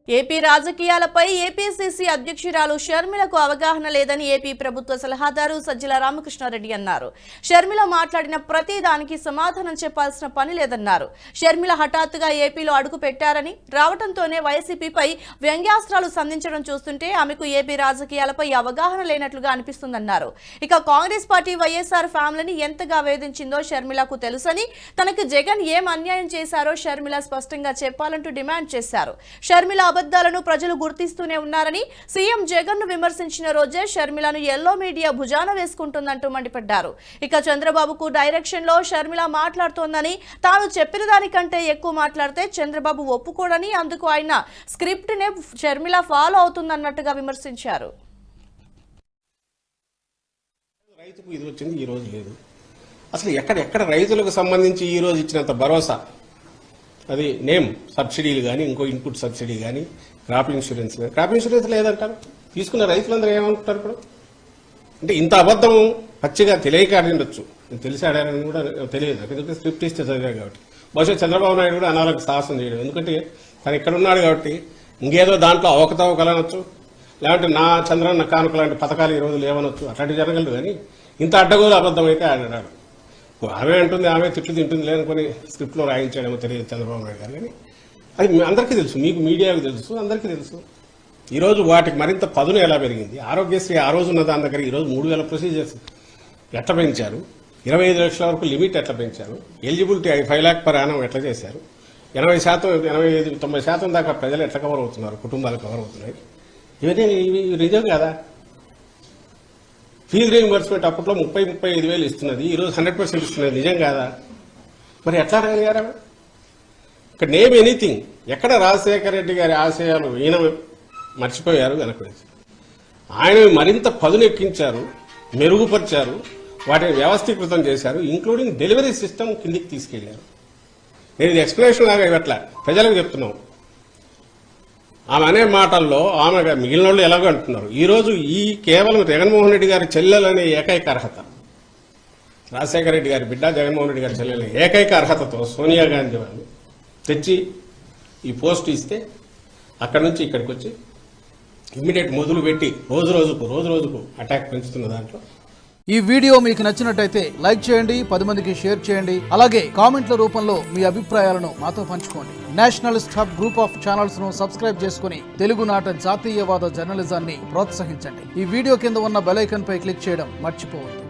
AP రాజకీయాలపై APCC అధ్యక్షురాలు షర్మిలకు అవగాహన లేదని ఏపీ ప్రభుత్వ సలహాదారు సజ్జల రామకృష్ణారెడ్డి అన్నారు. షర్మిల మాట్లాడిన ప్రతి దానికి సమాధానం చెప్పాల్సిన పని లేదన్నారు. షర్మిల హఠాత్తుగా ఏపీలో అడుగు పెట్టారని, రావడంతోనే వైసీపీపై వ్యంగ్యాస్త్రాలు సంధించడం చూస్తుంటే ఆమెకు ఏపీ రాజకీయాలపై అవగాహన లేనట్లుగా అనిపిస్తుందన్నారు. ఇక కాంగ్రెస్ పార్టీ వైఎస్ఆర్ ఫ్యామిలీని ఎంతగా వేధించిందో షర్మిలకు తెలుసని, తనకు జగన్ ఏం అన్యాయం చేశారో షర్మిల స్పష్టంగా చెప్పాలంటూ డిమాండ్ చేశారు. షర్మిల అబద్ధాలను ప్రజలు గుర్తిస్తూనే ఉన్నారని, సీఎం జగన్ ను విమర్శించిన రోజే షర్మిలను ఎల్లో మీడియా భుజాన వేసుకుంటుందంటూ మండిపడ్డారు. ఇక చంద్రబాబుకు డైరెక్షన్ లో షర్మిల మాట్లాడుతోందని, తాను చెప్పిన దానికంటే ఎక్కువ మాట్లాడితే చంద్రబాబు ఒప్పుకోడని, అందుకు ఆయన స్క్రిప్ట్ నే షర్మిల ఫాలో అవుతుందన్నట్టుగా విమర్శించారు. రైతుకు ఇది వచ్చింది, ఈ రోజు లేదు. అసలు ఎక్కడ రైతులకు సంబంధించి ఈ రోజు ఇచ్చినంత భరోసా, అది నేమ్ సబ్సిడీలు కానీ, ఇంకో ఇన్పుట్ సబ్సిడీ కానీ, క్రాప్ ఇన్సూరెన్స్ కానీ. క్రాప్ ఇన్సూరెన్స్ లేదంటారు. తీసుకున్న రైతులందరూ ఏమనుకుంటారు ఇప్పుడు? అంటే ఇంత అబద్ధం పచ్చిగా తెలియక ఆడిండొచ్చు, తెలిసి ఆడారని కూడా తెలియదు. ఎందుకంటే స్క్రిప్ట్ ఇస్తే చదివారు కాబట్టి. బహుశా చంద్రబాబు నాయుడు కూడా అనాలకు సాహసం చేయడం, ఎందుకంటే తను ఇక్కడ ఉన్నాడు కాబట్టి ఇంకేదో దాంట్లో అవకతవకలనొచ్చు, లేదంటే నా చంద్రన్న కానుక లాంటి పథకాలు ఈ రోజు లేవనొచ్చు, అట్లాంటివి జరగలేదు. కానీ ఇంత అడ్డగోలు అబద్ధం అయితే ఆడాడు. ఆమె అంటుంది, ఆమె తిట్లు తింటుంది లేనుకొని స్క్రిప్ట్లో రాయించాడేమో తెలియదు చంద్రబాబు నాయుడు గారు. కానీ అది అందరికీ తెలుసు, మీకు మీడియాకు తెలుసు, అందరికీ తెలుసు. ఈరోజు వాటికి మరింత పదును ఎలా పెరిగింది. ఆరోగ్యశ్రీ ఆ రోజు ఉన్న దాని దగ్గర ఈరోజు 3000 ప్రొసీజర్స్ ఎట్లా పెంచారు, 25 లక్షల వరకు లిమిట్ ఎట్లా పెంచారు, ఎలిజిబిలిటీ 5 lakh per annum ఎట్లా చేశారు, 80%, 85-90% దాకా ప్రజలు ఎట్లా కవర్ అవుతున్నారు, కుటుంబాలు కవర్ అవుతున్నాయి. ఇవన్నీ నిజం కదా. ఫీజు రీయింబర్స్మెంట్ అప్పట్లో 30-35 వేలు ఇస్తున్నది, ఈరోజు 100% ఇస్తున్నది. నిజం కాదా? మరి ఎట్లా రాగలిగారా? ఇక్కడ నేమ్ ఎనీథింగ్. ఎక్కడ రాజశేఖర రెడ్డి గారి ఆశయాలు ఈయన మర్చిపోయారు, వెనకవేసి ఆయన మరింత పదునెక్కించారు, మెరుగుపరిచారు, వాటిని వ్యవస్థీకృతం చేశారు. ఇంక్లూడింగ్ డెలివరీ సిస్టమ్ కిందికి తీసుకెళ్లారు. నేను ఇది ఎక్స్ప్లెనేషన్ లాగా ఇవ్వట్లా, ప్రజలకు చెప్తున్నాం. ఆమె అనే మాటల్లో ఆమె మిగిలిన వాళ్ళు ఎలాగో అంటున్నారు. ఈరోజు ఈ కేవలం జగన్మోహన్ రెడ్డి గారి చెల్లెలనే ఏకైక అర్హత, రాజశేఖర రెడ్డి గారి బిడ్డ జగన్మోహన్ రెడ్డి గారి చెల్లెలనే ఏకైక అర్హతతో సోనియా గాంధీ వాళ్ళు తెచ్చి ఈ పోస్ట్ ఇస్తే అక్కడి నుంచి ఇక్కడికి వచ్చి ఇమ్మీడియట్ మొదలు పెట్టి రోజు రోజుకు అటాక్ పెంచుతున్న దాంట్లో. ఈ వీడియో మీకు నచ్చినట్టయితే లైక్ చేయండి, 10 మందికి షేర్ చేయండి. అలాగే కామెంట్ల రూపంలో మీ అభిప్రాయాలను మాతో పంచుకోండి. Nationalist hub group of channels ను సబ్స్క్రైబ్ చేసుకుని తెలుగునాట జాతీయవాద జర్నలిజాన్ని ప్రోత్సహించండి. ఈ వీడియో కింద ఉన్న బెల్ ఐకాన్ పై క్లిక్ చేయడం మర్చిపోవద్దు.